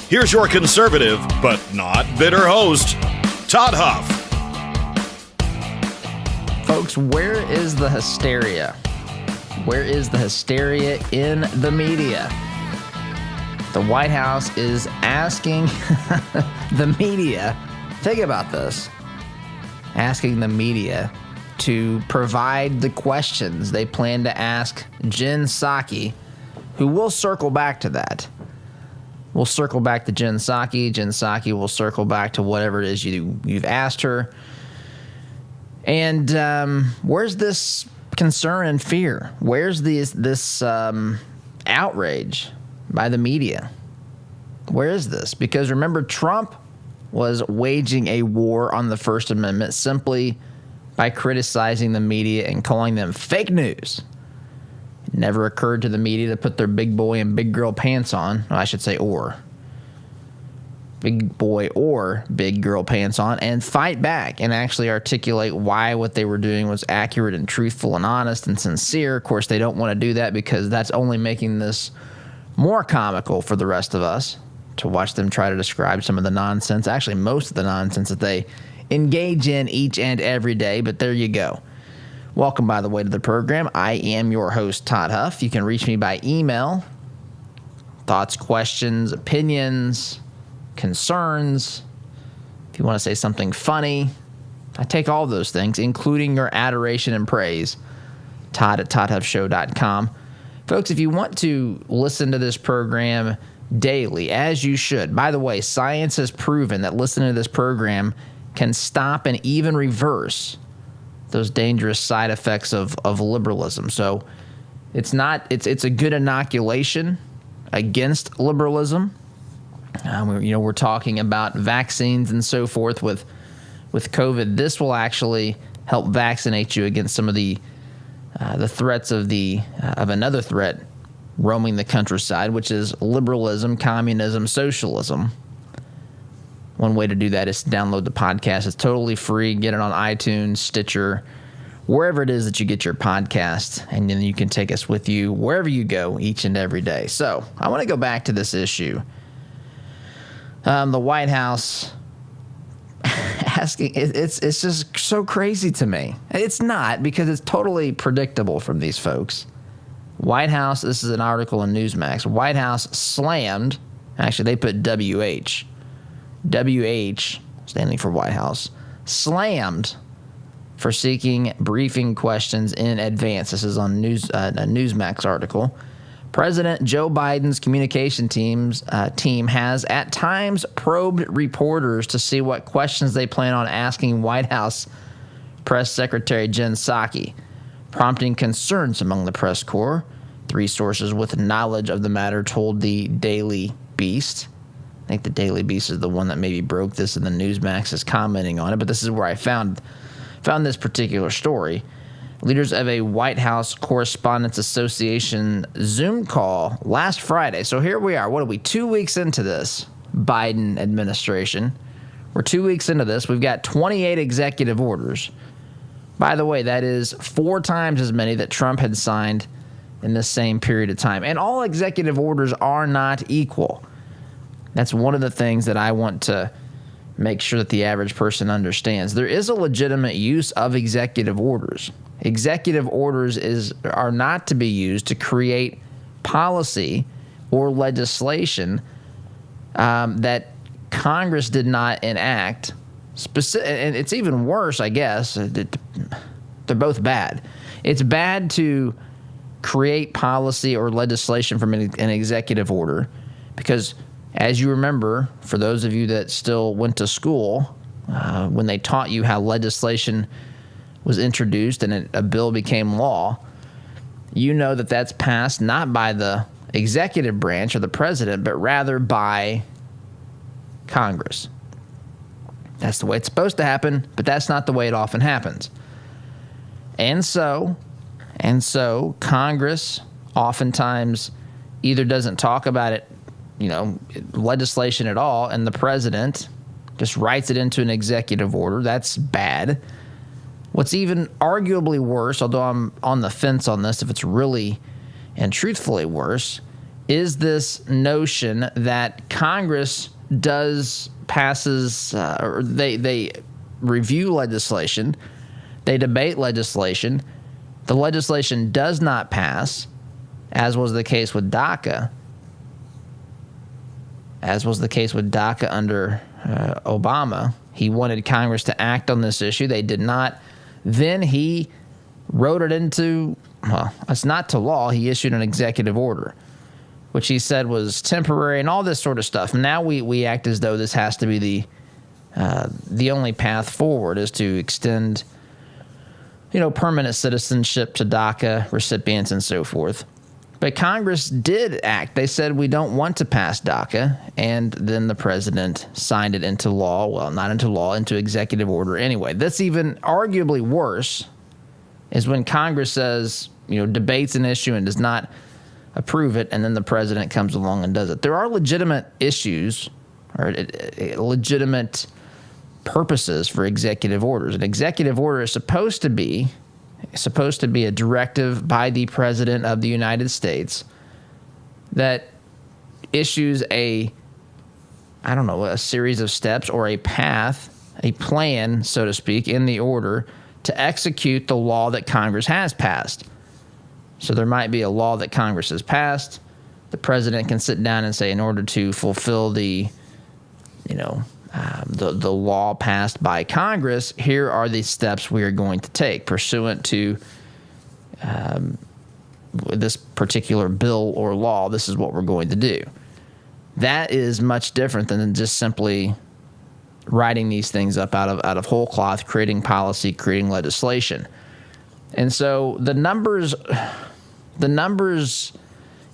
here's your conservative, but not bitter host, Todd Huff. Folks, where is the hysteria? Where is the hysteria in the media? The White House is asking the media, think about this, asking the media to provide the questions they plan to ask Jen Psaki, who will circle back to that. We'll circle back to Jen Psaki. Jen Psaki will circle back to whatever it is you've asked her. And where's this concern and fear? Where's this outrage by the media? Where is this? Because remember, Trump was waging a war on the First Amendment simply by criticizing the media and calling them fake news. It never occurred to the media to put their big boy and big girl pants on. Well, I should say big boy or big girl pants on and fight back and actually articulate why what they were doing was accurate and truthful and honest and sincere. Of course, they don't want to do that because that's only making this more comical for the rest of us to watch them try to describe some of the nonsense, actually most of the nonsense that they engage in each and every day. But there you go. Welcome, by the way, to the program. I am your host, Todd Huff. You can reach me by email. Thoughts, questions, opinions, concerns. If you want to say something funny, I take all those things, including your adoration and praise. Todd@ToddHuffShow.com. Folks, if you want to listen to this program daily, as you should. By the way, science has proven that listening to this program can stop and even reverse those dangerous side effects of liberalism. So it's a good inoculation against liberalism. We're talking about vaccines and so forth with COVID. This will actually help vaccinate you against some of the threats of another threat roaming the countryside, which is liberalism, communism, socialism. One way to do that is to download the podcast. It's totally free. Get it on iTunes, Stitcher, wherever it is that you get your podcast, and then you can take us with you wherever you go each and every day. So I want to go back to this issue. The White House asking, it's just so crazy to me. It's not, because it's totally predictable from these folks. White House, this is an article in Newsmax. White House slammed, actually they put WH, standing for White House, slammed for seeking briefing questions in advance. This is on a Newsmax article. President Joe Biden's communication team has at times probed reporters to see what questions they plan on asking White House Press Secretary Jen Psaki, prompting concerns among the press corps. 3 sources with knowledge of the matter told the Daily Beast. I think the Daily Beast is the one that maybe broke this, and the Newsmax is commenting on it, but this is where I found this particular story. Leaders of a White House Correspondents Association Zoom call last Friday. So here we are. What are we, 2 weeks into this Biden administration? We're 2 weeks into this. We've got 28 executive orders. By the way, that is 4 times as many that Trump had signed in the same period of time. And all executive orders are not equal. That's one of the things that I want to make sure that the average person understands. There is a legitimate use of executive orders. Executive orders are not to be used to create policy or legislation that Congress did not enact. And it's even worse, I guess. They're both bad. It's bad to create policy or legislation from an executive order because, as you remember, for those of you that still went to school, when they taught you how legislation was introduced and a bill became law, you know that that's passed not by the executive branch or the president, but rather by Congress. That's the way it's supposed to happen, but that's not the way it often happens. And so Congress oftentimes either doesn't talk about it, legislation at all, and the president just writes it into an executive order. That's bad. What's even arguably worse, although I'm on the fence on this, if it's really and truthfully worse, is this notion that Congress passes, or they review legislation, they debate legislation, the legislation does not pass, as was the case with DACA, under Obama. He wanted Congress to act on this issue. They did not. Then he wrote it into, it's not to law. He issued an executive order, which he said was temporary and all this sort of stuff. Now we act as though this has to be the only path forward is to extend, permanent citizenship to DACA recipients and so forth. But Congress did act. They said we don't want to pass DACA, and then the president signed it into law. Well, not into law, into executive order anyway. That's even arguably worse is when Congress says, debates an issue and does not approve it, and then the president comes along and does it. There are legitimate issues or legitimate purposes for executive orders. An executive order is supposed to be a directive by the President of the United States that issues a series of steps or a path, a plan, so to speak, in the order to execute the law that Congress has passed. So there might be a law that Congress has passed. The president can sit down and say, in order to fulfill the law passed by Congress, here are the steps we are going to take pursuant to this particular bill or law. This is what we're going to do. That is much different than just simply writing these things up out of whole cloth, creating policy, creating legislation. And so the numbers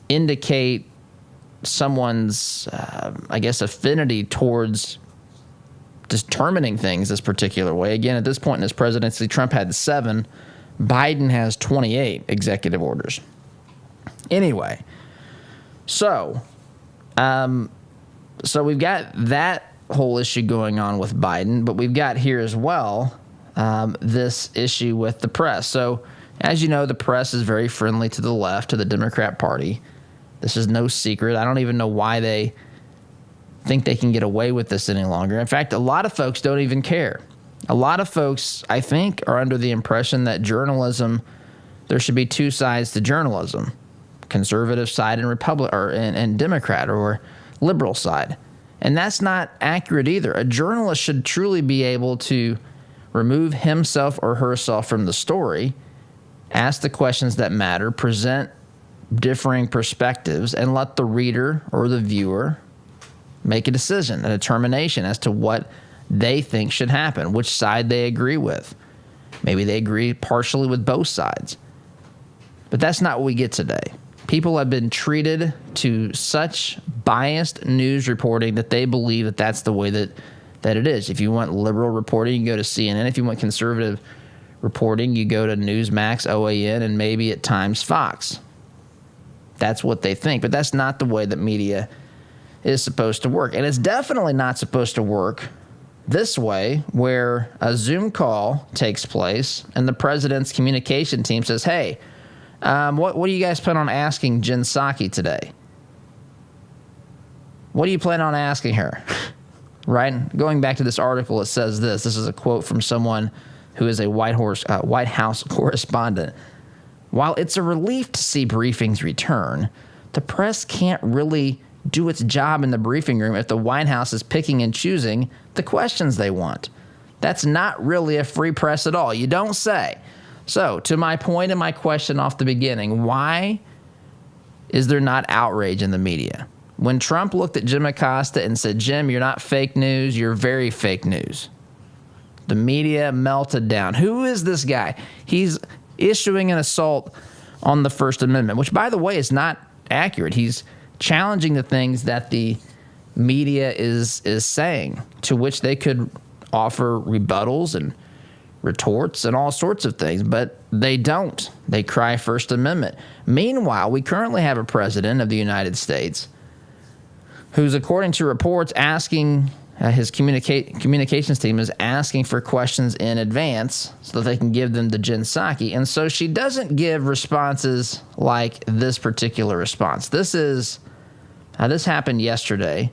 indicate someone's, affinity towards determining things this particular way. Again, at this point in his presidency, Trump had 7. Biden has 28 executive orders. Anyway, so we've got that whole issue going on with Biden, but we've got here as well this issue with the press. So, as you know, the press is very friendly to the left, to the Democrat Party. This is no secret. I don't even know why they think they can get away with this any longer. In fact, a lot of folks don't even care. A lot of folks, I think, are under the impression that journalism, there should be two sides to journalism, conservative side and Democrat or liberal side. And that's not accurate either. A journalist should truly be able to remove himself or herself from the story, ask the questions that matter, present differing perspectives, and let the reader or the viewer make a decision, a determination as to what they think should happen, which side they agree with. Maybe they agree partially with both sides. But that's not what we get today. People have been treated to such biased news reporting that they believe that that's the way that it is. If you want liberal reporting, you go to CNN. If you want conservative reporting, you go to Newsmax, OAN, and maybe at times Fox. That's what they think. But that's not the way that media is supposed to work. And it's definitely not supposed to work this way, where a Zoom call takes place and the president's communication team says, hey, what do you guys plan on asking Jen Psaki today? What do you plan on asking her? Right? Going back to this article, it says this. This is a quote from someone who is a White House correspondent. While it's a relief to see briefings return, the press can't really do its job in the briefing room if the White House is picking and choosing the questions they want. That's not really a free press at all. You don't say. So, to my point and my question off the beginning, why is there not outrage in the media? When Trump looked at Jim Acosta and said, Jim, you're not fake news, you're very fake news, the media melted down. Who is this guy? He's issuing an assault on the First Amendment, which, by the way, is not accurate. He's challenging the things that the media is saying, to which they could offer rebuttals and retorts and all sorts of things, but they don't. They cry First Amendment. Meanwhile, we currently have a president of the United States who's, according to reports, asking his communications team is asking for questions in advance so that they can give them to Jen Psaki. And so she doesn't give responses like this particular response. This happened yesterday.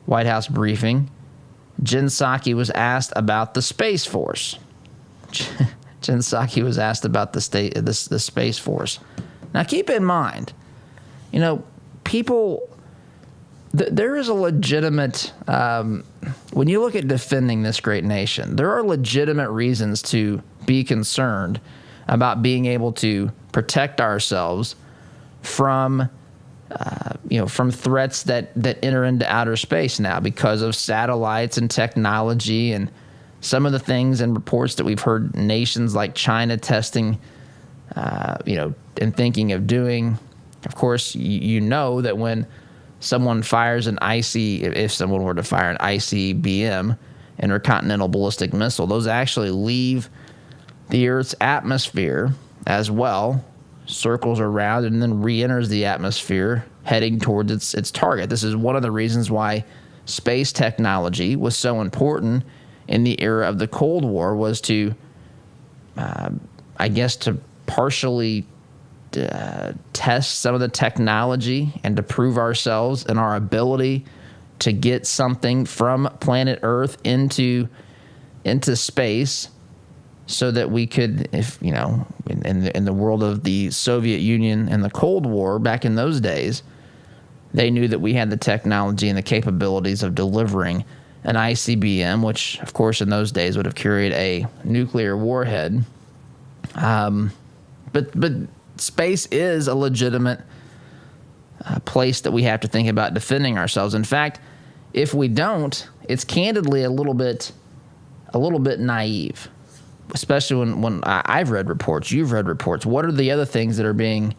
White House briefing. Jen Psaki was asked about the Space Force. Jen Psaki was asked about the Space Force. Now, keep in mind, people... There is a legitimate, when you look at defending this great nation, there are legitimate reasons to be concerned about being able to protect ourselves from, from threats that enter into outer space now because of satellites and technology and some of the things and reports that we've heard nations like China testing, and thinking of doing. Of course, you know that when someone fires if someone were to fire an ICBM, intercontinental ballistic missile, those actually leave the Earth's atmosphere as well, circles around, and then re-enters the atmosphere, heading towards its target. This is one of the reasons why space technology was so important in the era of the Cold War, was to, to partially test some of the technology and to prove ourselves and our ability to get something from planet Earth into space, so that we could, in the world of the Soviet Union and the Cold War back in those days, they knew that we had the technology and the capabilities of delivering an ICBM, which of course in those days would have carried a nuclear warhead. But space is a legitimate place that we have to think about defending ourselves. In fact, if we don't, it's candidly a little bit naive, especially when I've read reports, you've read reports. What are the other things that are being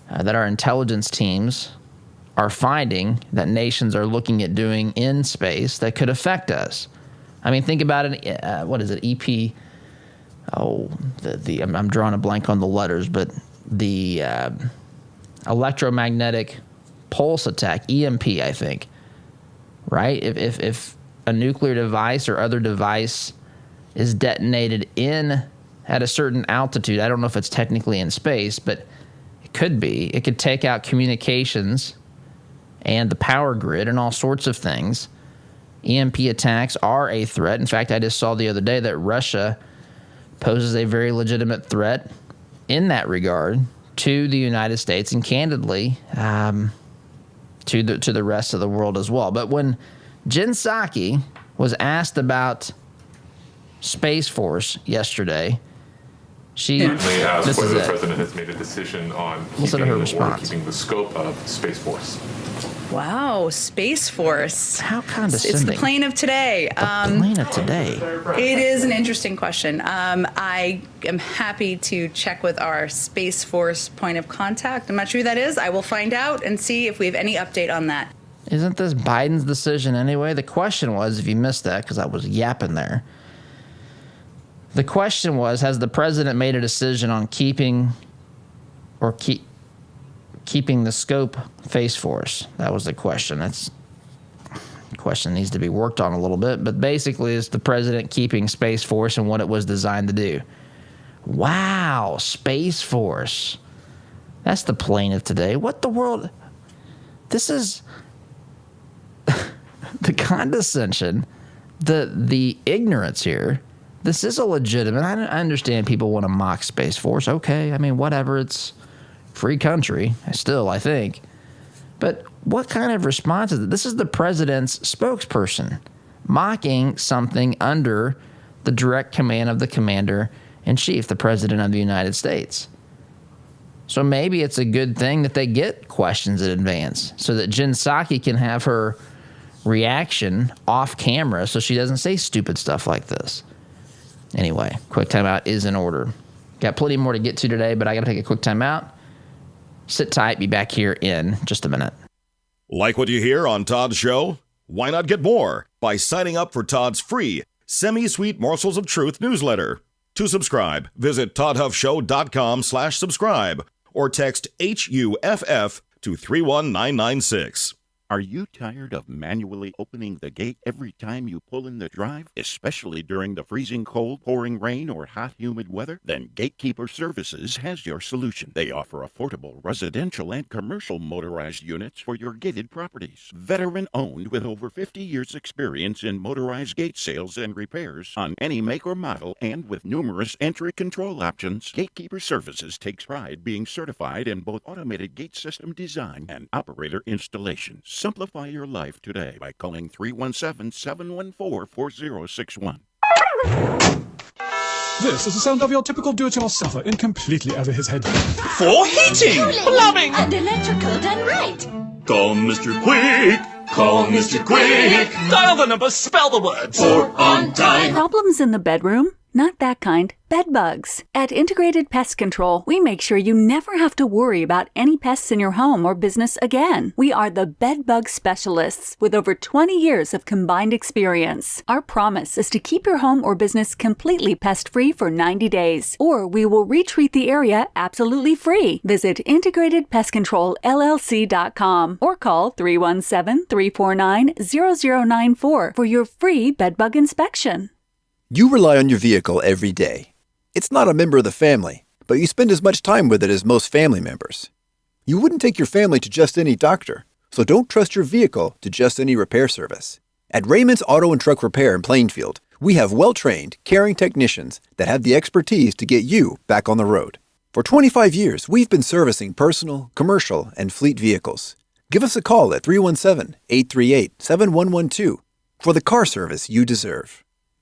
that our intelligence teams are finding that nations are looking at doing in space that could affect us? I mean, think about it. What is it? EP. Oh, I'm drawing a blank on the letters, but the electromagnetic pulse attack, EMP, I think, right? If a nuclear device or other device is detonated at a certain altitude, I don't know if it's technically in space, but it could be. It could take out communications and the power grid and all sorts of things. EMP attacks are a threat. In fact, I just saw the other day that Russia poses a very legitimate threat in that regard to the United States and candidly to the rest of the world as well. But when Jen Psaki was asked about Space Force yesterday, asked whether the president has made a decision on keeping the scope of Space Force. Wow, Space Force. How condescending. It's the plane of today. The plane of today. It is an interesting question. I am happy to check with our Space Force point of contact. I'm not sure who that is. I will find out and see if we have any update on that. Isn't this Biden's decision anyway? The question was, if you missed that, because I was yapping there, the question was, has the president made a decision on keeping the scope Space Force? That was the question. The question needs to be worked on a little bit, but basically is the president keeping Space Force and what it was designed to do. Wow, Space Force. That's the plane of today. What the world? This is the condescension, the ignorance here. This is a legitimate. I understand people want to mock Space Force. Okay, I mean, whatever. It's free country, still, I think. But what kind of response is it? This is the president's spokesperson mocking something under the direct command of the commander-in-chief, the president of the United States. So maybe it's a good thing that they get questions in advance so that Jen Psaki can have her reaction off camera so she doesn't say stupid stuff like this. Anyway, quick timeout is in order. Got plenty more to get to today, but I got to take a quick timeout. Sit tight. Be back here in just a minute. Like what you hear on Todd's show? Why not get more by signing up for Todd's free Semi-Sweet Morsels of Truth newsletter. To subscribe, visit toddhuffshow.com/subscribe or text HUFF to 31996. Are you tired of manually opening the gate every time you pull in the drive, especially during the freezing cold, pouring rain, or hot, humid weather? Then Gatekeeper Services has your solution. They offer affordable residential and commercial motorized units for your gated properties. Veteran-owned with over 50 years' experience in motorized gate sales and repairs on any make or model, and with numerous entry control options, Gatekeeper Services takes pride being certified in both automated gate system design and operator installation. Simplify your life today by calling 317-714-4061. This is the sound of your typical do-it-yourselfer in completely over his head. For heating, plumbing, and electrical done right. Call Mr. Quick. Call Mr. Quick. Dial the number, spell the words. For on time. Problems in the bedroom? Not that kind. Bed bugs. At Integrated Pest Control, we make sure you never have to worry about any pests in your home or business again. We are the bed bug specialists with over 20 years of combined experience. Our promise is to keep your home or business completely pest-free for 90 days, or we will retreat the area absolutely free. Visit IntegratedPestControlLLC.com or call 317-349-0094 for your free bed bug inspection. You rely on your vehicle every day. It's not a member of the family, but you spend as much time with it as most family members. You wouldn't take your family to just any doctor, so don't trust your vehicle to just any repair service. At Raymond's Auto and Truck Repair in Plainfield, we have well-trained, caring technicians that have the expertise to get you back on the road. For 25 years, we've been servicing personal, commercial, and fleet vehicles. Give us a call at 317-838-7112 for the car service you deserve.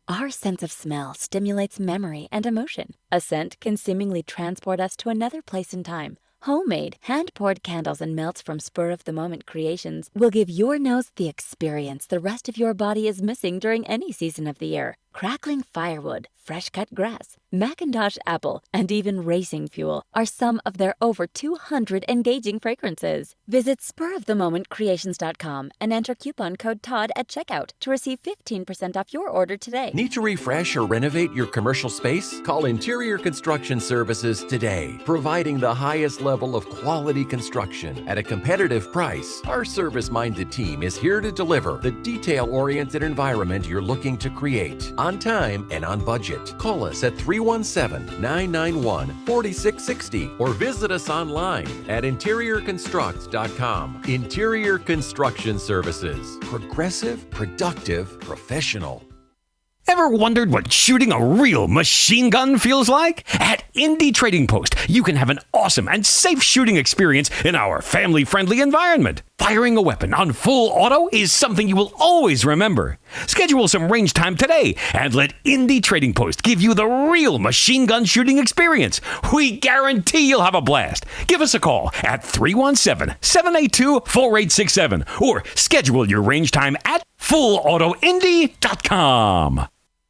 Our sense of smell stimulates memory and emotion. A scent can seemingly transport us to another place in time. Homemade, hand-poured candles and melts from spur-of-the-moment creations will give your nose the experience the rest of your body is missing during any season of the year. Crackling firewood, fresh-cut grass, Macintosh apple, and even racing fuel are some of their over 200 engaging fragrances. Visit spurofthemomentcreations.com and enter coupon code TODD at checkout to receive 15% off your order today. Need to refresh or renovate your commercial space? Call Interior Construction Services today, providing the highest level of quality construction at a competitive price. Our service-minded team is here to deliver the detail-oriented environment you're looking to create, on time and on budget. Call us at 317-991-4660 or visit us online at interiorconstruct.com. Interior Construction Services. Progressive, productive, professional. Ever wondered what shooting a real machine gun feels like? At Indie Trading Post, you can have an awesome and safe shooting experience in our family-friendly environment. Firing a weapon on full auto is something you will always remember. Schedule some range time today and let Indie Trading Post give you the real machine gun shooting experience. We guarantee you'll have a blast. Give us a call at 317-782-4867 or schedule your range time at fullautoindy.com.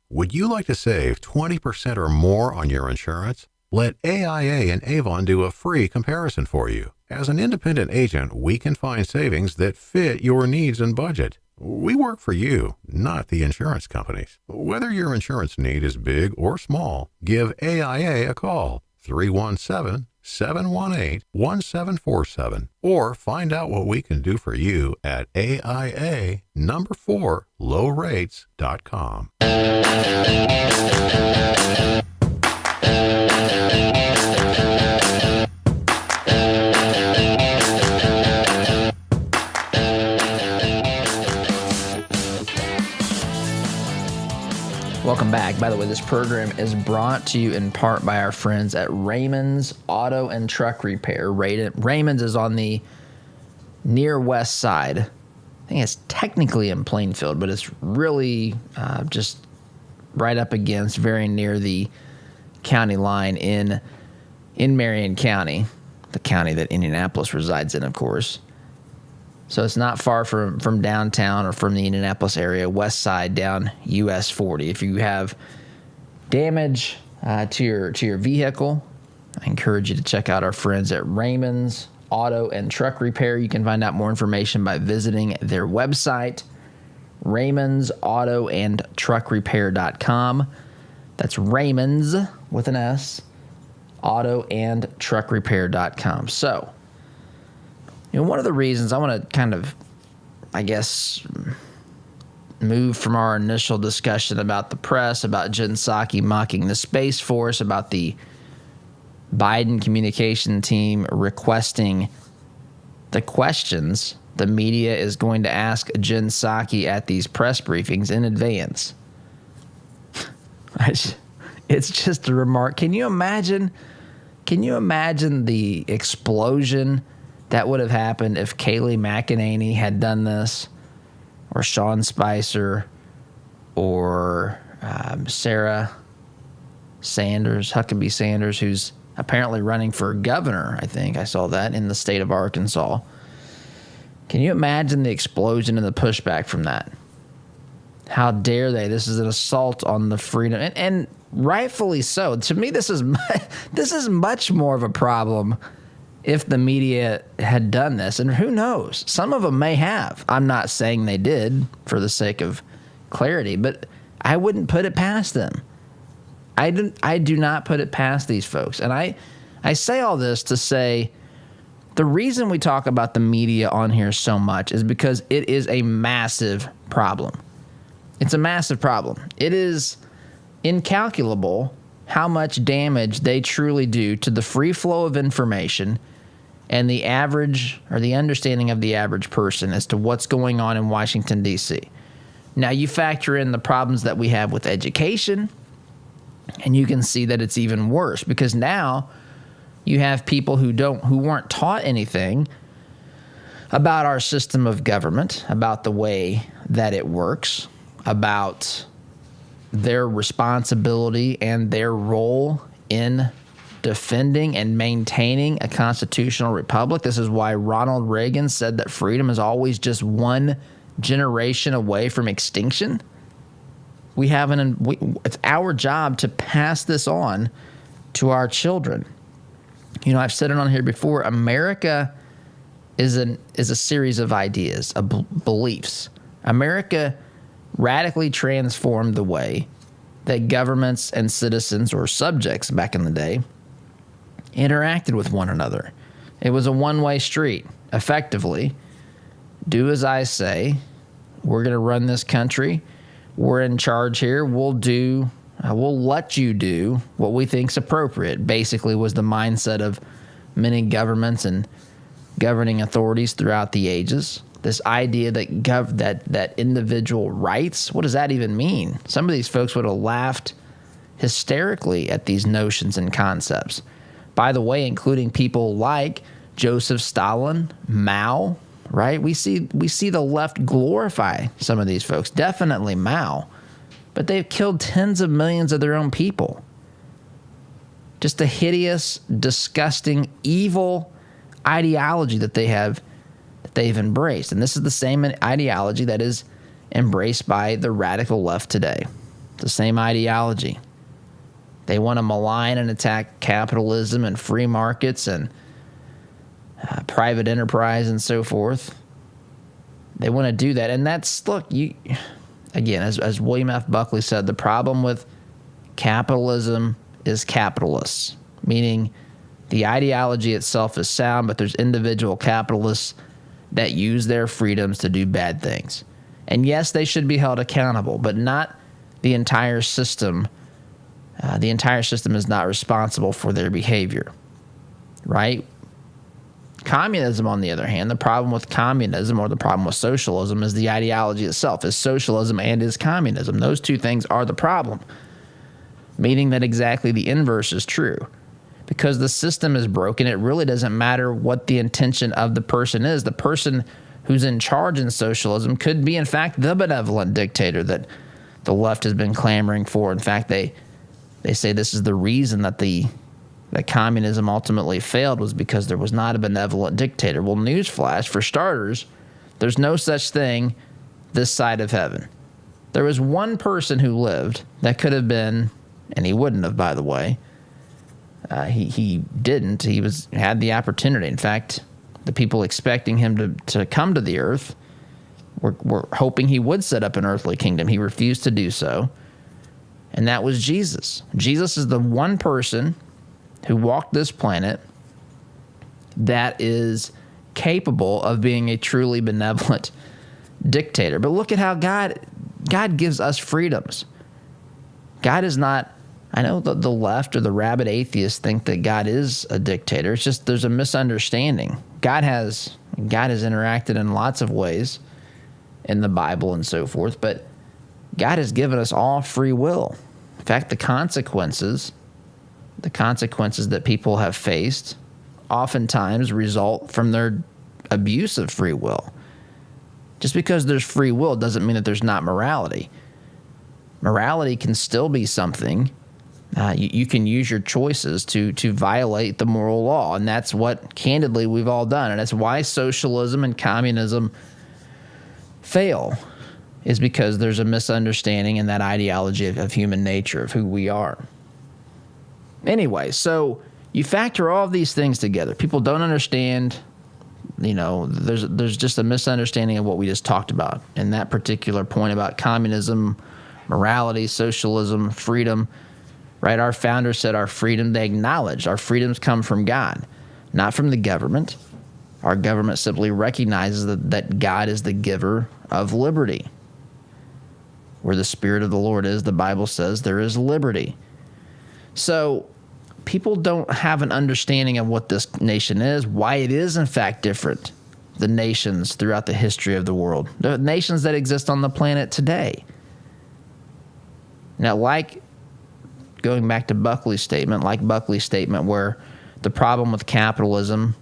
Would you like to save 20% or more on your insurance? Let AIA and Avon do a free comparison for you. As an independent agent, we can find savings that fit your needs and budget. We work for you, not the insurance companies. Whether your insurance need is big or small, give AIA a call, 317-718-1747, or find out what we can do for you at AIA4lowrates.com. Welcome back. By the way, this program is brought to you in part by our friends at Raymond's Auto and Truck Repair. Raymond's is on the near west side. I think it's technically in Plainfield, but it's really just right up against, very near the county line in Marion County, the county that Indianapolis resides in, of course. So it's not far from downtown or from the Indianapolis area, west side down US 40. If you have damage to your vehicle, I encourage you to check out our friends at Raymond's Auto and Truck Repair. You can find out more information by visiting their website, RaymondsAutoandTruckRepair.com. That's Raymond's with an S, autoandtruckrepair.com. So, one of the reasons I want to kind of I guess, move from our initial discussion about the press, about Jen Psaki mocking the Space Force, about the Biden communication team requesting the questions the media is going to ask Jen Psaki at these press briefings in advance. It's just a remark. Can you imagine the explosion that would have happened if Kayleigh McEnany had done this, or Sean Spicer, or Sarah Sanders, Huckabee Sanders, who's apparently running for governor, I think. I saw that in the state of Arkansas. Can you imagine the explosion and the pushback from that? How dare they? This is an assault on the freedom, and rightfully so. To me, this is much more of a problem if the media had done this, and who knows? Some of them may have. I'm not saying they did for the sake of clarity, but I wouldn't put it past them. I do not put it past these folks. And I say all this to say the reason we talk about the media on here so much is because it is a massive problem. It's a massive problem. It is incalculable how much damage they truly do to the free flow of information and the average, or the understanding of the average person as to what's going on in Washington, D.C. Now, you factor in the problems that we have with education, and you can see that it's even worse, because now you have people who weren't taught anything about our system of government, about the way that it works, about their responsibility and their role in defending and maintaining a constitutional republic. This is why Ronald Reagan said that freedom is always just one generation away from extinction. It's our job to pass this on to our children. You know, I've said it on here before. America is a series of ideas, of beliefs. America radically transformed the way that governments and citizens, or subjects back in the day, interacted with one another. It was a one-way street, effectively. Do as I say. We're going to run this country. We're in charge here. We'll let you do what we think's appropriate, basically was the mindset of many governments and governing authorities throughout the ages. This idea that individual rights, what does that even mean? Some of these folks would have laughed hysterically at these notions and concepts. By the way, including people like Joseph Stalin, Mao, right? We see the left glorify some of these folks, definitely Mao, but they've killed tens of millions of their own people. Just a hideous, disgusting, evil ideology that they've embraced. And this is the same ideology that is embraced by the radical left today. It's the same ideology. They want to malign and attack capitalism and free markets and private enterprise and so forth. They want to do that. And that's, look, again, as William F. Buckley said, the problem with capitalism is capitalists, meaning the ideology itself is sound, but there's individual capitalists that use their freedoms to do bad things. And yes, they should be held accountable, but not the entire system. The entire system is not responsible for their behavior, right? Communism, on the other hand, the problem with communism, or the problem with socialism, is the ideology itself. Is socialism and is communism. Those two things are the problem, meaning that exactly the inverse is true. Because the system is broken, it really doesn't matter what the intention of the person is. The person who's in charge in socialism could be, in fact, the benevolent dictator that the left has been clamoring for. In fact, they say this is the reason that that communism ultimately failed, was because there was not a benevolent dictator. Well, newsflash, for starters, there's no such thing this side of heaven. There was one person who lived that could have been, and he wouldn't have, by the way. He didn't. He had the opportunity. In fact, the people expecting him to come to the earth were hoping he would set up an earthly kingdom. He refused to do so. And that was Jesus. Jesus is the one person who walked this planet that is capable of being a truly benevolent dictator. But look at how God gives us freedoms. God is not, I know the left or the rabid atheists think that God is a dictator. It's just there's a misunderstanding. God has interacted in lots of ways in the Bible and so forth, but God has given us all free will. In fact, the consequences that people have faced oftentimes result from their abuse of free will. Just because there's free will doesn't mean that there's not morality. Morality can still be something. You can use your choices to violate the moral law, and that's what, candidly, we've all done. And that's why socialism and communism fail, is because there's a misunderstanding in that ideology of human nature, of who we are. Anyway, so you factor all of these things together. People don't understand, there's just a misunderstanding of what we just talked about in that particular point about communism, morality, socialism, freedom. Right? Our founders said our freedom, they acknowledged our freedoms come from God, not from the government. Our government simply recognizes that God is the giver of liberty. Where the Spirit of the Lord is, the Bible says there is liberty. So people don't have an understanding of what this nation is, why it is in fact different than nations throughout the history of the world. The nations that exist on the planet today. Now, going back to Buckley's statement, where the problem with capitalism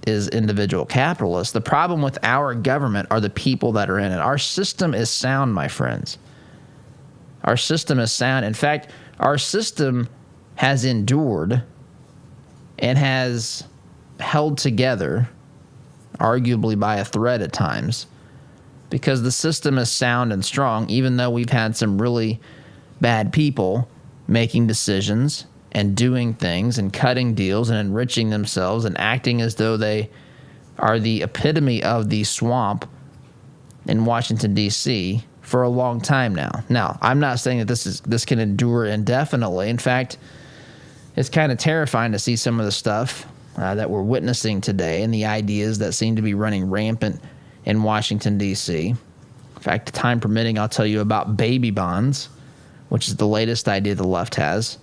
is individual capitalists, the problem with our government are the people that are in it. Our system is sound, my friends. Our system is sound. In fact, our system has endured and has held together, arguably by a thread at times, because the system is sound and strong, even though we've had some really bad people making decisions and doing things and cutting deals and enriching themselves and acting as though they are the epitome of the swamp in Washington, D.C. for a long time now. Now, I'm not saying that this can endure indefinitely. In fact, it's kind of terrifying to see some of the stuff that we're witnessing today and the ideas that seem to be running rampant in Washington, D.C. In fact, time permitting, I'll tell you about baby bonds, which is the latest idea the left has,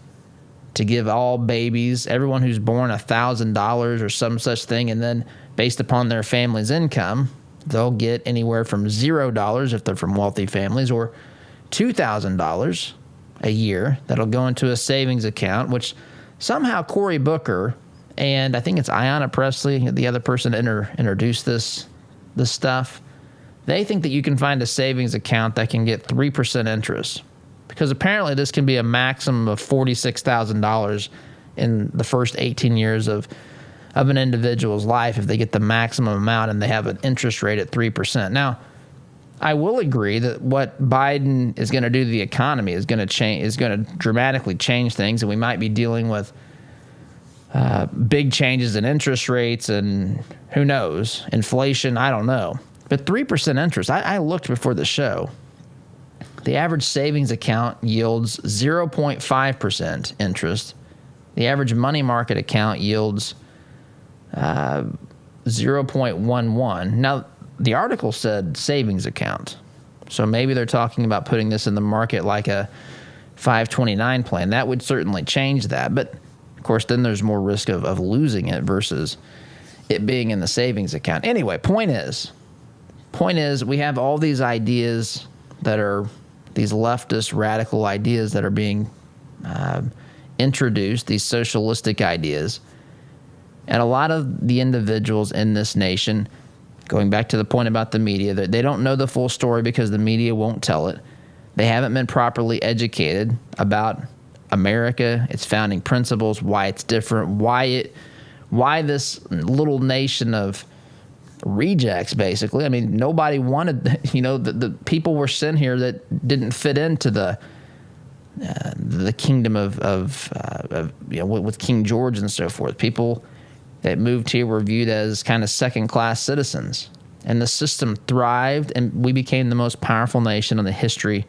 to give all babies, everyone who's born, $1,000 or some such thing, and then based upon their family's income, they'll get anywhere from $0 if they're from wealthy families, or $2,000 a year that'll go into a savings account, which somehow Cory Booker and I think it's Ayanna Pressley, the other person that introduced this stuff, they think that you can find a savings account that can get 3% interest. Because apparently this can be a maximum of $46,000 in the first 18 years of an individual's life if they get the maximum amount and they have an interest rate at 3%. Now, I will agree that what Biden is going to do to the economy is going to dramatically change things, and we might be dealing with big changes in interest rates and who knows, inflation, I don't know. But 3% interest, I looked before the show. The average savings account yields 0.5% interest. The average money market account yields 0.11. Now, the article said savings account. So maybe they're talking about putting this in the market like a 529 plan. That would certainly change that. But, of course, then there's more risk of losing it versus it being in the savings account. Anyway, point is we have all these ideas that are these leftist radical ideas that are being introduced, these socialistic ideas. And a lot of the individuals in this nation, going back to the point about the media, that they don't know the full story because the media won't tell it. They haven't been properly educated about America, its founding principles, why it's different, why this little nation of rejects, basically. I mean, nobody wanted, the people were sent here that didn't fit into the kingdom of with King George and so forth. People that moved here were viewed as kind of second-class citizens. And the system thrived, and we became the most powerful nation in the history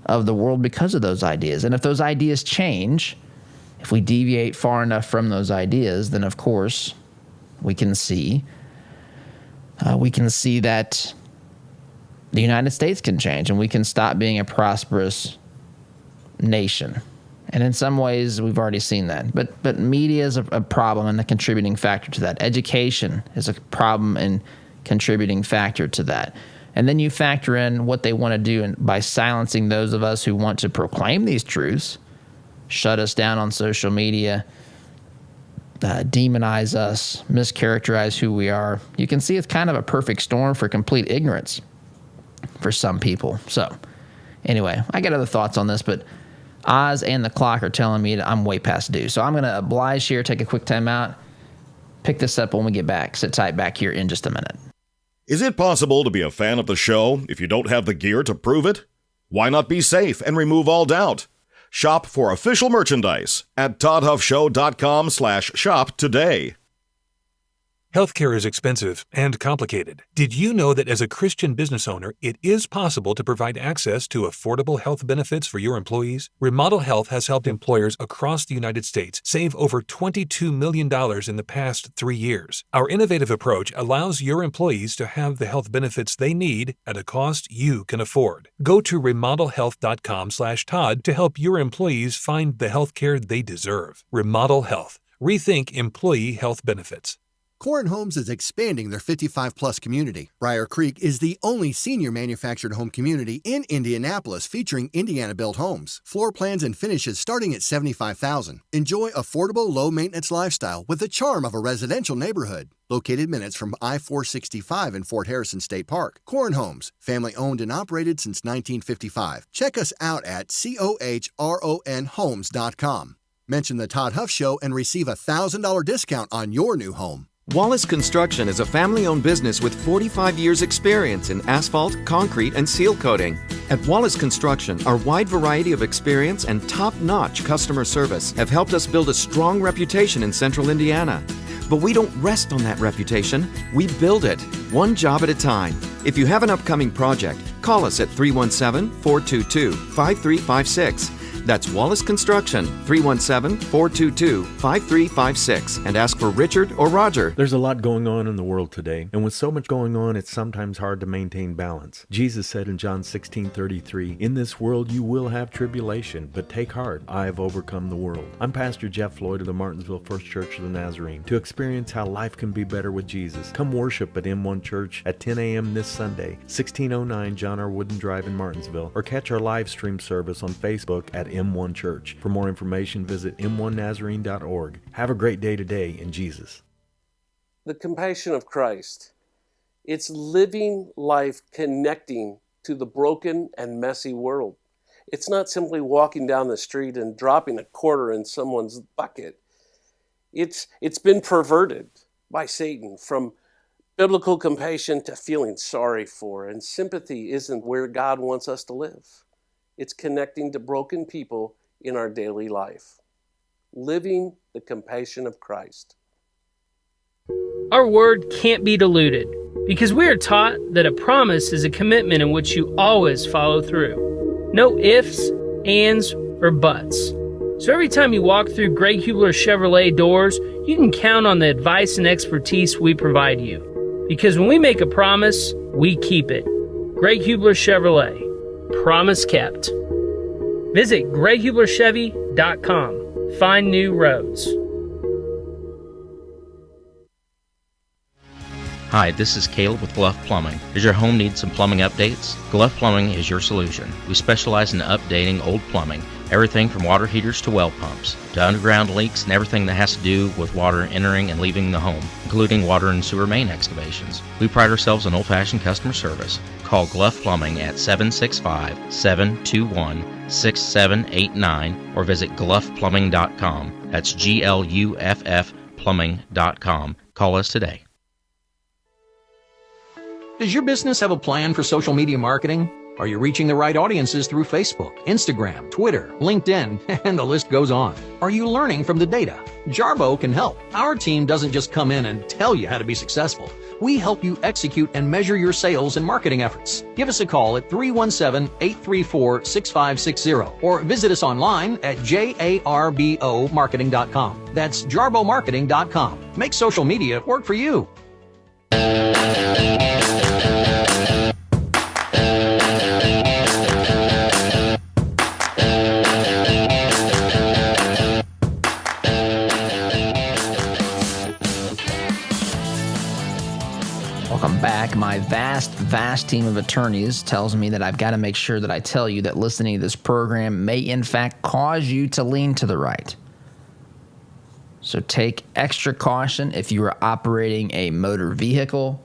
of the world because of those ideas. And if those ideas change, if we deviate far enough from those ideas, then, of course, we can see that the United States can change and we can stop being a prosperous nation. And in some ways, we've already seen that. But media is a problem and a contributing factor to that. Education is a problem and contributing factor to that. And then you factor in what they want to do by silencing those of us who want to proclaim these truths, shut us down on social media, demonize us, mischaracterize who we are. You can see it's kind of a perfect storm for complete ignorance for some people. So anyway, I got other thoughts on this, but Oz and the clock are telling me that I'm way past due. So I'm going to oblige here, take a quick time out, pick this up when we get back. Sit tight back here in just a minute. Is it possible to be a fan of the show if you don't have the gear to prove it? Why not be safe and remove all doubt? Shop for official merchandise at toddhuffshow.com/shop today. Healthcare is expensive and complicated. Did you know that as a Christian business owner, it is possible to provide access to affordable health benefits for your employees? Remodel Health has helped employers across the United States save over $22 million in the past 3 years. Our innovative approach allows your employees to have the health benefits they need at a cost you can afford. Go to remodelhealth.com/Todd to help your employees find the healthcare they deserve. Remodel Health. Rethink employee health benefits. Corn Homes is expanding their 55-plus community. Briar Creek is the only senior manufactured home community in Indianapolis featuring Indiana-built homes. Floor plans and finishes starting at $75,000. Enjoy affordable, low-maintenance lifestyle with the charm of a residential neighborhood. Located minutes from I-465 in Fort Harrison State Park. Corn Homes, family-owned and operated since 1955. Check us out at COHRONhomes.com. Mention the Todd Huff Show and receive a $1,000 discount on your new home. Wallace Construction is a family-owned business with 45 years' experience in asphalt, concrete, and seal coating. At Wallace Construction, our wide variety of experience and top-notch customer service have helped us build a strong reputation in central Indiana. But we don't rest on that reputation. We build it, one job at a time. If you have an upcoming project, call us at 317-422-5356. That's Wallace Construction, 317-422-5356, and ask for Richard or Roger. There's a lot going on in the world today, and with so much going on, it's sometimes hard to maintain balance. Jesus said in John 16:33, "In this world you will have tribulation, but take heart, I have overcome the world." I'm Pastor Jeff Floyd of the Martinsville First Church of the Nazarene. To experience how life can be better with Jesus, come worship at M1 Church at 10 a.m. this Sunday, 1609 John R. Wooden Drive in Martinsville, or catch our live stream service on Facebook at M1 Church. For more information, visit m1nazarene.org. Have a great day today in Jesus. The compassion of Christ. It's living life connecting to the broken and messy world. It's not simply walking down the street and dropping a quarter in someone's bucket. It's been perverted by Satan from biblical compassion to feeling sorry for, and sympathy isn't where God wants us to live. It's connecting to broken people in our daily life. Living the compassion of Christ. Our word can't be diluted because we are taught that a promise is a commitment in which you always follow through. No ifs, ands, or buts. So every time you walk through Greg Hubler Chevrolet doors, you can count on the advice and expertise we provide you. Because when we make a promise, we keep it. Greg Hubler Chevrolet. Promise kept. Visit GregHublerChevy.com. Find new roads. Hi, this is Caleb with Gluff Plumbing. Does your home need some plumbing updates? Gluff Plumbing is your solution. We specialize in updating old plumbing, everything from water heaters to well pumps, to underground leaks and everything that has to do with water entering and leaving the home, including water and sewer main excavations. We pride ourselves on old-fashioned customer service. Call Gluff Plumbing at 765-721-6789 or visit gluffplumbing.com. That's GLUFF plumbing.com. Call us today. Does your business have a plan for social media marketing? Are you reaching the right audiences through Facebook, Instagram, Twitter, LinkedIn, and the list goes on? Are you learning from the data? Jarbo can help. Our team doesn't just come in and tell you how to be successful. We help you execute and measure your sales and marketing efforts. Give us a call at 317-834-6560 or visit us online at jarbomarketing.com. That's jarbomarketing.com. Make social media work for you. Welcome back. My vast team of attorneys tells me that I've got to make sure that I tell you that listening to this program may in fact cause you to lean to the right. So take extra caution if you are operating a motor vehicle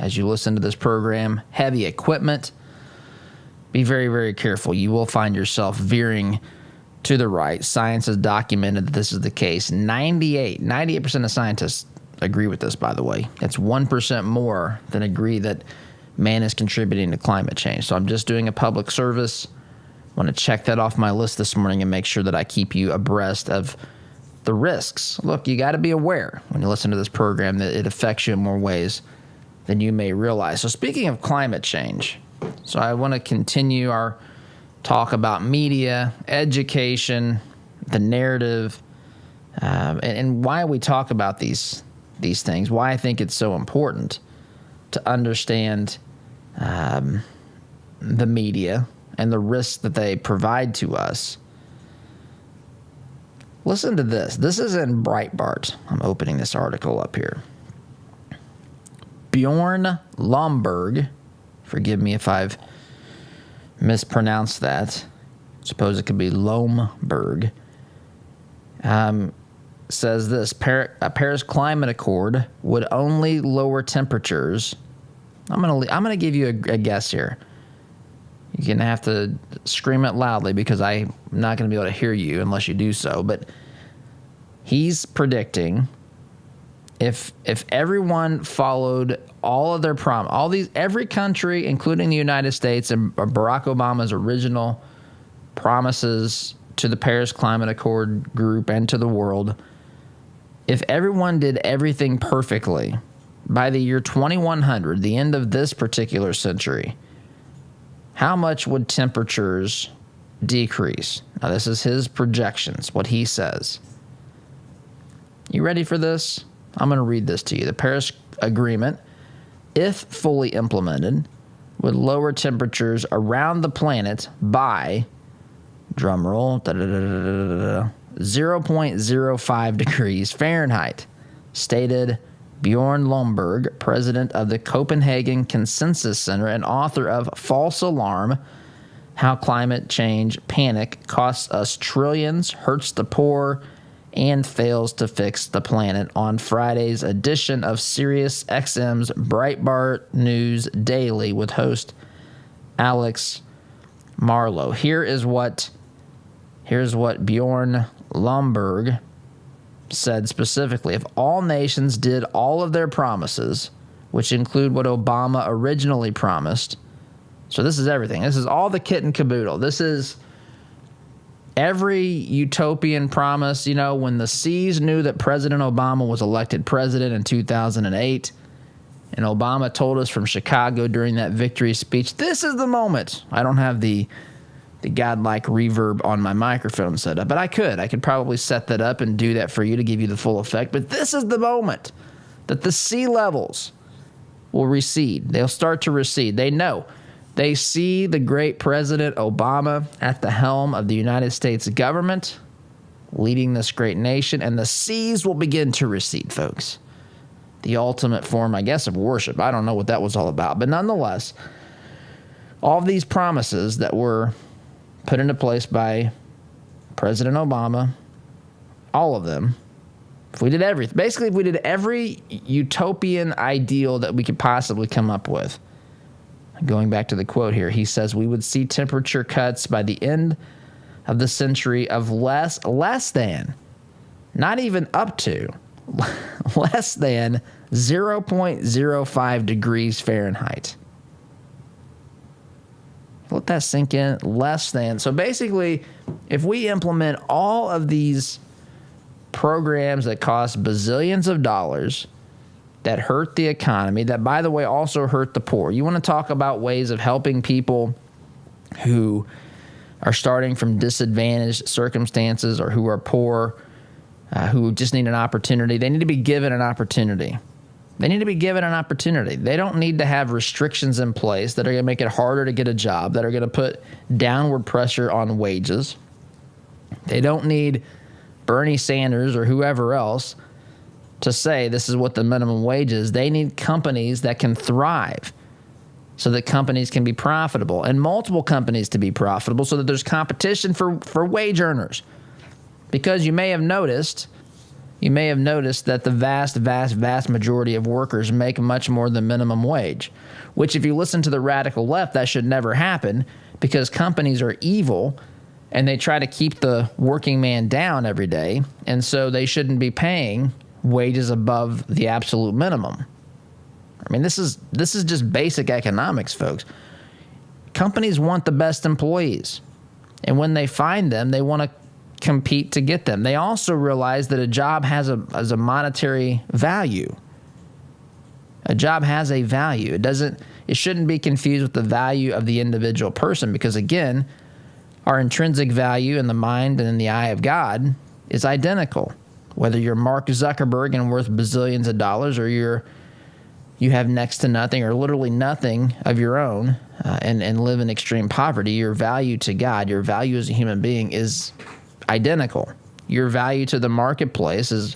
as you listen to this program. Heavy equipment. Be very, very careful. You will find yourself veering to the right. Science has documented that this is the case. 98% of scientists agree with this, by the way. It's 1% more than agree that man is contributing to climate change. So I'm just doing a public service. I want to check that off my list this morning and make sure that I keep you abreast of the risks. Look, you got to be aware when you listen to this program that it affects you in more ways than you may realize. So speaking of climate change, so I want to continue our talk about media, education, the narrative, and why we talk about these things, why I think it's so important to understand the media and the risks that they provide to us. Listen to this. This is in Breitbart. I'm opening this article up here. Bjorn Lomborg, forgive me if I've mispronounced that. Suppose it could be Lomberg. Says this: a Paris Climate Accord would only lower temperatures. I'm gonna give you a guess here. You're gonna have to scream it loudly because I'm not gonna be able to hear you unless you do so. But he's predicting if everyone followed all of their every country, including the United States and Barack Obama's original promises to the Paris Climate Accord group and to the world, if everyone did everything perfectly by the year 2100, the end of this particular century, how much would temperatures decrease? Now, this is his projections, what he says. You ready for this? I'm going to read this to you. The Paris Agreement, if fully implemented, would lower temperatures around the planet by, drumroll, 0.05 degrees Fahrenheit, stated Bjorn Lomborg, president of the Copenhagen Consensus Center and author of False Alarm: How Climate Change Panic Costs Us Trillions, Hurts the Poor, and Fails to Fix the Planet, on Friday's edition of Sirius XM's Breitbart News Daily with host Alex Marlowe. Here's what Bjorn Lomborg said specifically. If all nations did all of their promises, which include what Obama originally promised, so this is everything. This is all the kit and caboodle. This is every utopian promise. You know, when the seas knew that President Obama was elected president in 2008, and Obama told us from Chicago during that victory speech, this is the moment. I don't have the godlike reverb on my microphone set up, but I could probably set that up and do that for you to give you the full effect. But this is the moment that the sea levels will recede. They'll start to recede. They know. They see the great President Obama at the helm of the United States government, leading this great nation, and the seas will begin to recede, folks. The ultimate form, I guess, of worship. I don't know what that was all about. But nonetheless, all of these promises that were put into place by President Obama, all of them, if we did everything, basically if we did every utopian ideal that we could possibly come up with, going back to the quote here, he says we would see temperature cuts by the end of the century of less than, not even up to, less than 0.05 degrees Fahrenheit. Let that sink in. Less than. So basically, if we implement all of these programs that cost bazillions of dollars, that hurt the economy, that, by the way, also hurt the poor. You want to talk about ways of helping people who are starting from disadvantaged circumstances or who are poor, who just need an opportunity. They need to be given an opportunity. They need to be given an opportunity. They don't need to have restrictions in place that are going to make it harder to get a job, that are going to put downward pressure on wages. They don't need Bernie Sanders or whoever else to say this is what the minimum wage is. They need companies that can thrive so that companies can be profitable and multiple companies to be profitable so that there's competition for wage earners. Because you may have noticed that the vast majority of workers make much more than minimum wage, which if you listen to the radical left, that should never happen because companies are evil and they try to keep the working man down every day. And so they shouldn't be paying wages above the absolute minimum. I mean, this is just basic economics, folks. Companies want the best employees. And when they find them, they want to compete to get them. They also realize that a job has a monetary value. A job has a value. It shouldn't be confused with the value of the individual person because, again, our intrinsic value in the mind and in the eye of God is identical. Whether you're Mark Zuckerberg and worth bazillions of dollars or you have next to nothing or literally nothing of your own and live in extreme poverty, your value to God, your value as a human being is identical. Your value to the marketplace is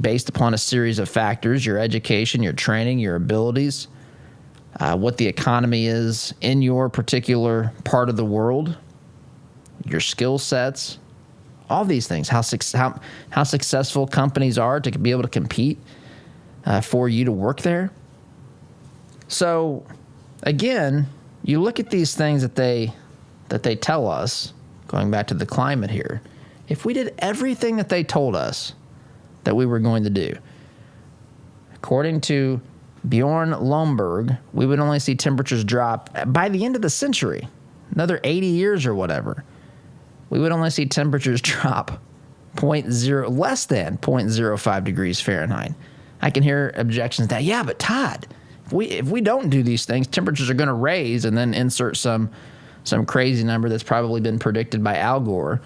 based upon a series of factors: your education, your training, your abilities, what the economy is in your particular part of the world, your skill sets, all these things, how successful companies are to be able to compete for you to work there. So, again, you look at these things that they tell us, going back to the climate here, if we did everything that they told us that we were going to do, according to Bjorn Lomborg, we would only see temperatures drop by the end of the century, another 80 years or whatever. We would only see temperatures drop less than 0.05 degrees Fahrenheit. I can hear objections that, yeah, but Todd, if we don't do these things, temperatures are going to raise, and then insert some crazy number that's probably been predicted by Al Gore,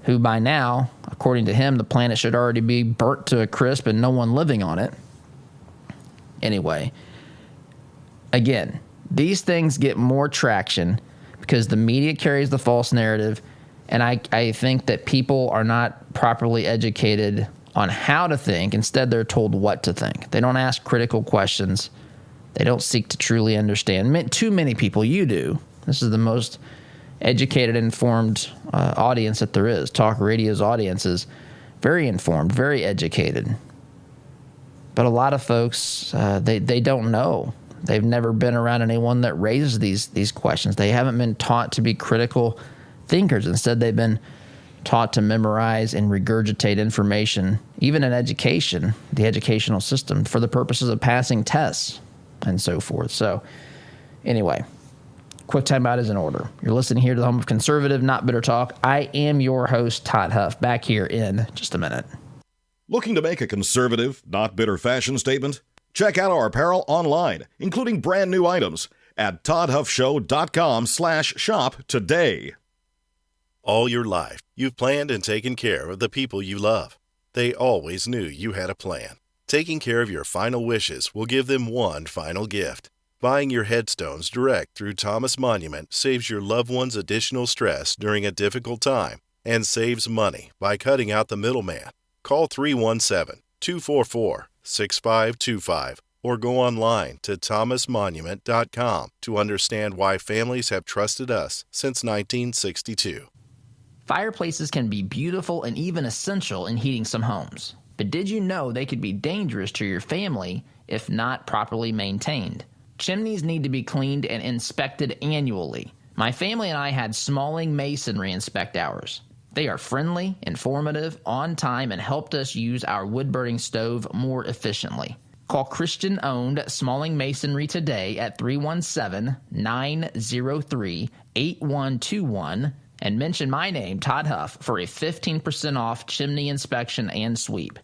who by now, according to him, the planet should already be burnt to a crisp and no one living on it. Anyway, again, these things get more traction because the media carries the false narrative, and I think that people are not properly educated on how to think. Instead, they're told what to think. They don't ask critical questions. They don't seek to truly understand. Too many people, you do. This is the most educated, informed audience that there is. Talk radio's audience is very informed, very educated. But a lot of folks, they don't know. They've never been around anyone that raises these questions. They haven't been taught to be critical thinkers. Instead, they've been taught to memorize and regurgitate information, even in education, the educational system, for the purposes of passing tests and so forth. So anyway, quick timeout is in order. You're listening here to the home of conservative, not bitter talk. I am your host, Todd Huff, back here in just a minute. Looking to make a conservative, not bitter fashion statement? Check out our apparel online, including brand new items at toddhuffshow.com/shop today. All your life, you've planned and taken care of the people you love. They always knew you had a plan. Taking care of your final wishes will give them one final gift. Buying your headstones direct through Thomas Monument saves your loved ones additional stress during a difficult time and saves money by cutting out the middleman. Call 317-244-6525 or go online to thomasmonument.com to understand why families have trusted us since 1962. Fireplaces can be beautiful and even essential in heating some homes. But did you know they could be dangerous to your family if not properly maintained? Chimneys need to be cleaned and inspected annually. My family and I had Smalling Masonry inspect ours. They are friendly, informative, on time, and helped us use our wood-burning stove more efficiently. Call Christian-owned Smalling Masonry today at 317-903-8121 and mention my name, Todd Huff, for a 15% off chimney inspection and sweep.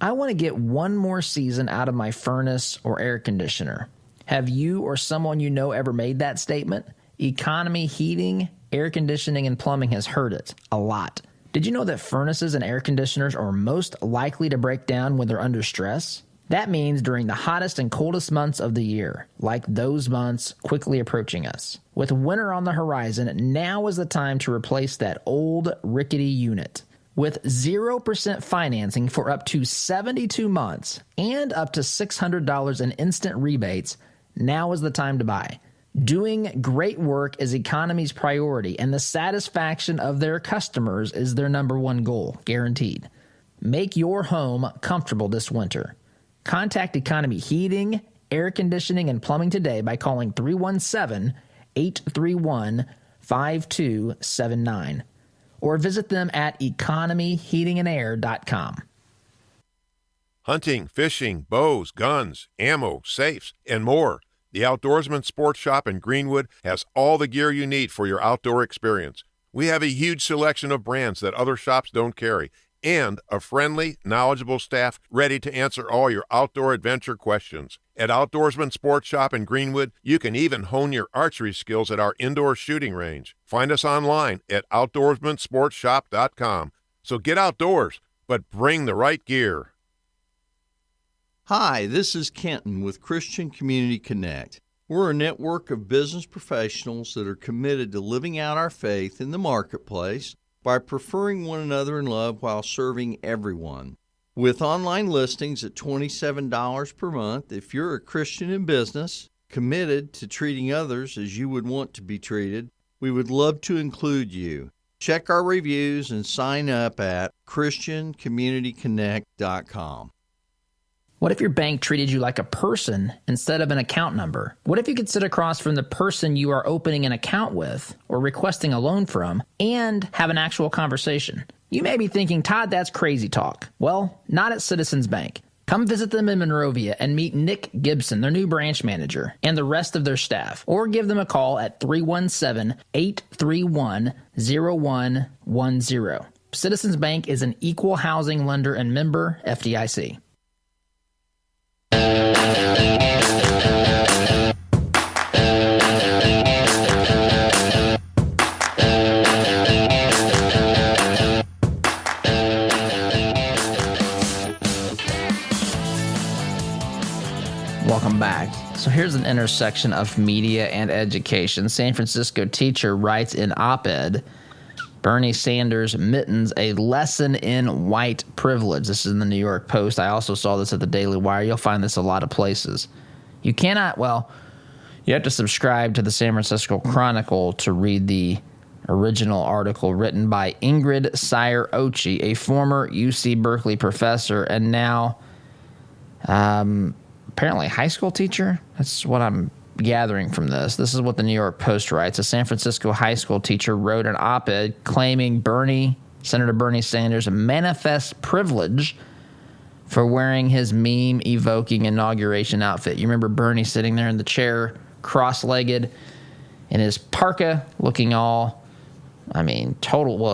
I want to get one more season out of my furnace or air conditioner. Have you or someone you know ever made that statement? Economy heating, air conditioning, and plumbing has heard it a lot. Did you know that furnaces and air conditioners are most likely to break down when they're under stress? That means during the hottest and coldest months of the year, like those months quickly approaching us. With winter on the horizon, now is the time to replace that old rickety unit. with 0% financing for up to 72 months and up to $600 in instant rebates, now is the time to buy. Doing great work is Economy's priority, and the satisfaction of their customers is their number one goal, guaranteed. Make your home comfortable this winter. Contact Economy Heating, Air Conditioning, and Plumbing today by calling 317-831-5279 or visit them at economyheatingandair.com. Hunting, fishing, bows, guns, ammo, safes, and more. The Outdoorsman Sports Shop in Greenwood has all the gear you need for your outdoor experience. We have a huge selection of brands that other shops don't carry, and a friendly, knowledgeable staff ready to answer all your outdoor adventure questions. At Outdoorsman Sports Shop in Greenwood, you can even hone your archery skills at our indoor shooting range. Find us online at outdoorsmansportshop.com. So get outdoors, but bring the right gear. Hi, this is Kenton with Christian Community Connect. We're a network of business professionals that are committed to living out our faith in the marketplace by preferring one another in love while serving everyone. With online listings at $27 per month, if you're a Christian in business, committed to treating others as you would want to be treated, we would love to include you. Check our reviews and sign up at ChristianCommunityConnect.com. What if your bank treated you like a person instead of an account number? What if you could sit across from the person you are opening an account with or requesting a loan from and have an actual conversation? You may be thinking, Todd, that's crazy talk. Well, not at Citizens Bank. Come visit them in Monrovia and meet Nick Gibson, their new branch manager, and the rest of their staff. Or give them a call at 317-831-0110. Citizens Bank is an equal housing lender and member FDIC. Welcome back. So here's an intersection of media and education. San Francisco teacher writes in op-ed, Bernie Sanders mittens a lesson in white privilege. This is in the New York Post. I also saw this at the Daily Wire. You'll find this a lot of places. You have to subscribe to the San Francisco Chronicle to read the original article written by Ingrid Sire-Ochi, a former UC Berkeley professor and now apparently high school teacher. That's what I'm gathering from this. This is what the New York Post writes. A San Francisco high school teacher wrote an op-ed claiming Senator Bernie Sanders manifest privilege for wearing his meme-evoking inauguration outfit. You remember Bernie sitting there in the chair, cross-legged, in his parka, looking all,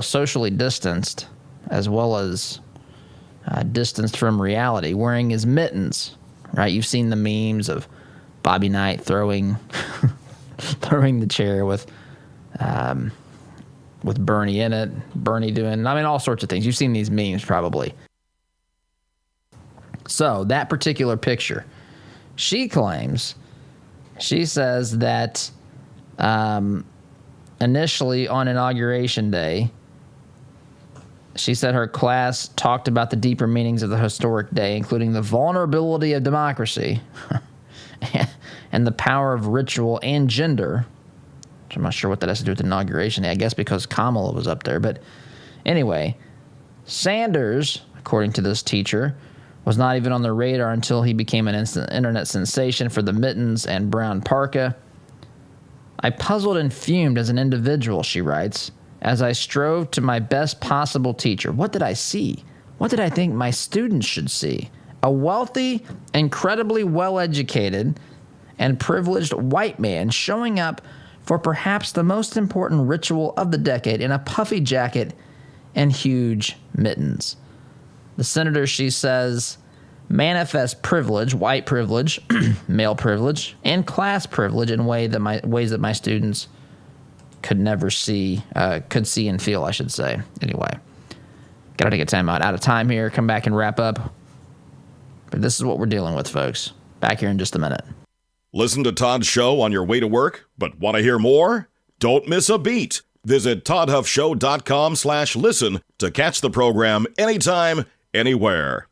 socially distanced, as well as distanced from reality, wearing his mittens, right? You've seen the memes of Bobby Knight throwing the chair with Bernie in it, Bernie doing, all sorts of things. You've seen these memes probably. So that particular picture, she says that initially on Inauguration Day, she said her class talked about the deeper meanings of the historic day, including the vulnerability of democracy and the power of ritual and gender. Which I'm not sure what that has to do with Inauguration Day. I guess because Kamala was up there. But anyway, Sanders, according to this teacher, was not even on the radar until he became an instant internet sensation for the mittens and brown parka. I puzzled and fumed as an individual, she writes, as I strove to my best possible teacher. What did I see? What did I think my students should see? A wealthy, incredibly well-educated, and privileged white man showing up for perhaps the most important ritual of the decade in a puffy jacket and huge mittens. The senator, she says, manifests privilege, white privilege, male privilege, and class privilege in ways that my students could see and feel, I should say. Anyway, gotta take a time out of time here, come back and wrap up. But this is what we're dealing with, folks. Back here in just a minute. Listen to Todd's show on your way to work, but want to hear more? Don't miss a beat. Visit toddhuffshow.com/listen to catch the program anytime, anywhere.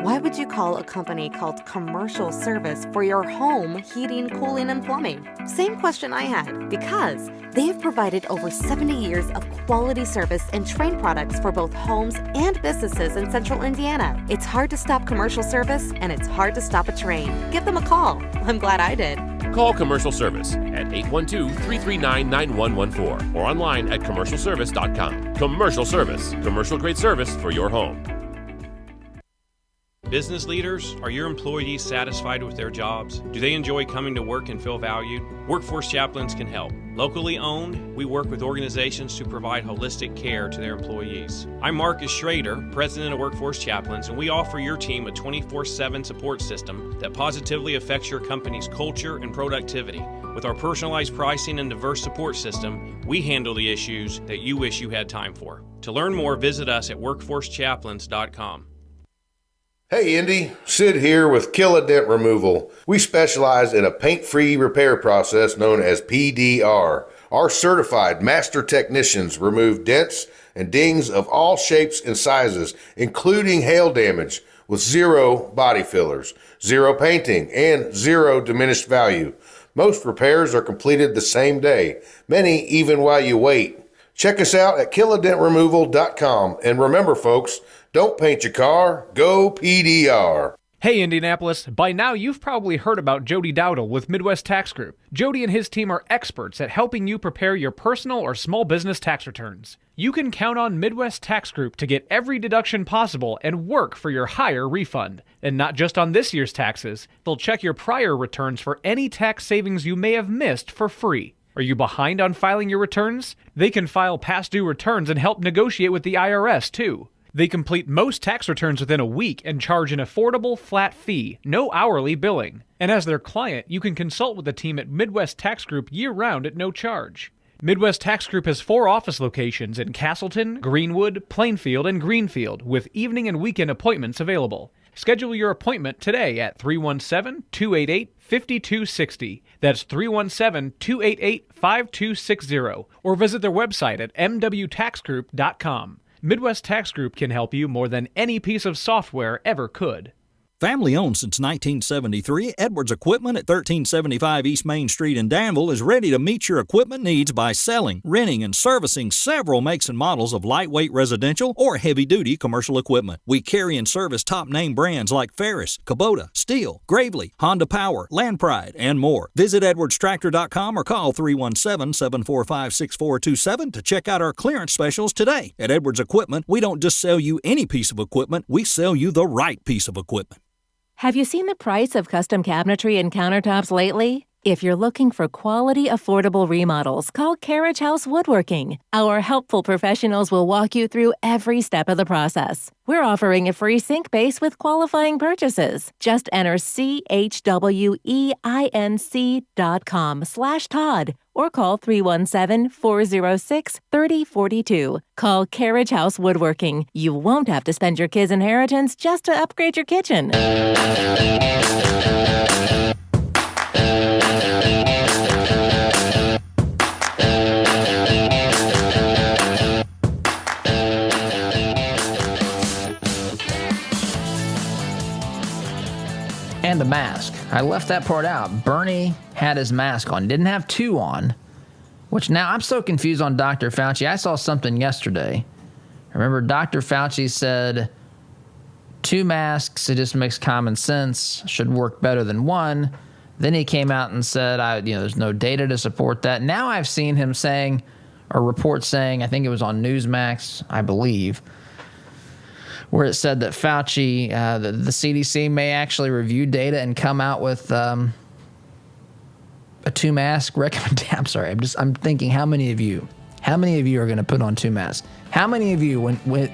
Why would you call a company called Commercial Service for your home heating, cooling, and plumbing? Same question I had, because they have provided over 70 years of quality service and trained products for both homes and businesses in Central Indiana. It's hard to stop Commercial Service, and it's hard to stop a train. Give them a call. I'm glad I did. Call Commercial Service at 812-339-9114 or online at commercialservice.com. Commercial Service, commercial-grade service for your home. Business leaders, are your employees satisfied with their jobs? Do they enjoy coming to work and feel valued? Workforce Chaplains can help. Locally owned, we work with organizations to provide holistic care to their employees. I'm Marcus Schrader, President of Workforce Chaplains, and we offer your team a 24/7 support system that positively affects your company's culture and productivity. With our personalized pricing and diverse support system, we handle the issues that you wish you had time for. To learn more, visit us at workforcechaplains.com. Hey Indy, Sid here with Kill a Dent Removal. We specialize in a paint-free repair process known as PDR. Our certified master technicians remove dents and dings of all shapes and sizes, including hail damage, with zero body fillers, zero painting, and zero diminished value. Most repairs are completed the same day, many even while you wait. Check us out at killadentremoval.com. And remember, folks, don't paint your car, go PDR. Hey Indianapolis, by now you've probably heard about Jody Dowdle with Midwest Tax Group. Jody and his team are experts at helping you prepare your personal or small business tax returns. You can count on Midwest Tax Group to get every deduction possible and work for your higher refund. And not just on this year's taxes, they'll check your prior returns for any tax savings you may have missed for free. Are you behind on filing your returns? They can file past due returns and help negotiate with the IRS too. They complete most tax returns within a week and charge an affordable flat fee, no hourly billing. And as their client, you can consult with the team at Midwest Tax Group year-round at no charge. Midwest Tax Group has 4 office locations in Castleton, Greenwood, Plainfield, and Greenfield, with evening and weekend appointments available. Schedule your appointment today at 317-288-5260. That's 317-288-5260. Or visit their website at mwtaxgroup.com. Midwest Tax Group can help you more than any piece of software ever could. Family owned since 1973, Edwards Equipment at 1375 East Main Street in Danville is ready to meet your equipment needs by selling, renting, and servicing several makes and models of lightweight residential or heavy-duty commercial equipment. We carry and service top-name brands like Ferris, Kubota, Steel, Gravely, Honda Power, Land Pride, and more. Visit edwardstractor.com or call 317-745-6427 to check out our clearance specials today. At Edwards Equipment, we don't just sell you any piece of equipment, we sell you the right piece of equipment. Have you seen the price of custom cabinetry and countertops lately? If you're looking for quality, affordable remodels, call Carriage House Woodworking. Our helpful professionals will walk you through every step of the process. We're offering a free sink base with qualifying purchases. Just enter CHWEINC.com/Todd or call 317-406-3042. Call Carriage House Woodworking. You won't have to spend your kids' inheritance just to upgrade your kitchen. And a mask. I left that part out. Bernie had his mask on. Didn't have 2 on, which now I'm so confused on Dr. Fauci. I saw something yesterday. Remember, Dr. Fauci said 2 masks, it just makes common sense, should work better than 1. Then he came out and said, there's no data to support that. Now I've seen him saying, or report saying, I think it was on Newsmax, I believe, where it said that Fauci, the CDC may actually review data and come out with a 2-mask recommendation. I'm sorry, I'm thinking, how many of you are going to put on 2 masks? How many of you,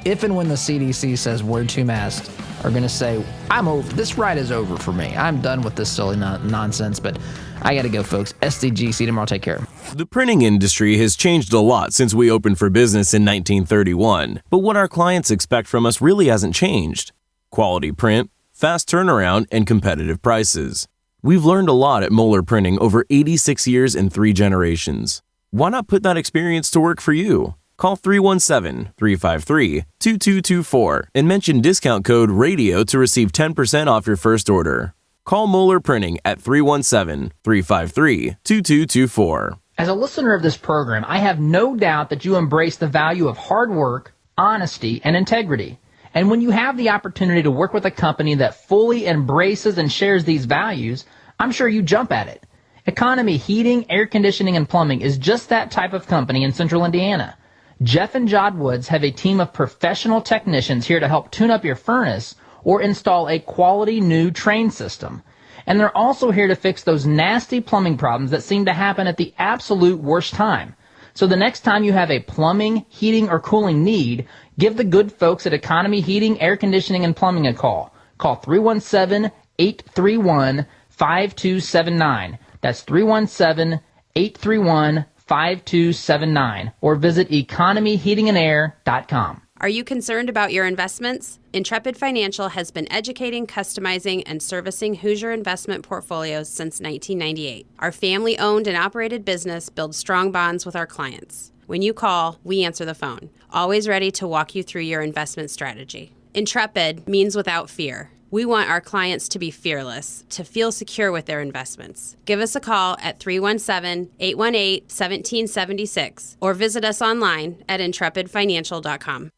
if and when the CDC says wear 2 masks, are going to say, I'm over, this ride is over for me. I'm done with this silly nonsense, but I got to go, folks. SDG, see you tomorrow. Take care. The printing industry has changed a lot since we opened for business in 1931, but what our clients expect from us really hasn't changed. Quality print, fast turnaround, and competitive prices. We've learned a lot at Moeller Printing over 86 years and 3 generations. Why not put that experience to work for you? Call 317-353-2224 and mention discount code RADIO to receive 10% off your first order. Call Moeller Printing at 317-353-2224. As a listener of this program, I have no doubt that you embrace the value of hard work, honesty, and integrity. And when you have the opportunity to work with a company that fully embraces and shares these values, I'm sure you jump at it. Economy Heating, Air Conditioning, and Plumbing is just that type of company in Central Indiana. Jeff and Jod Woods have a team of professional technicians here to help tune up your furnace or install a quality new train system. And they're also here to fix those nasty plumbing problems that seem to happen at the absolute worst time. So the next time you have a plumbing, heating, or cooling need, give the good folks at Economy Heating, Air Conditioning, and Plumbing a call. Call 317-831-5279. That's 317-831-5279. Or visit economyheatingandair.com. Are you concerned about your investments? Intrepid Financial has been educating, customizing, and servicing Hoosier investment portfolios since 1998. Our family-owned and operated business builds strong bonds with our clients. When you call, we answer the phone, always ready to walk you through your investment strategy. Intrepid means without fear. We want our clients to be fearless, to feel secure with their investments. Give us a call at 317-818-1776 or visit us online at intrepidfinancial.com.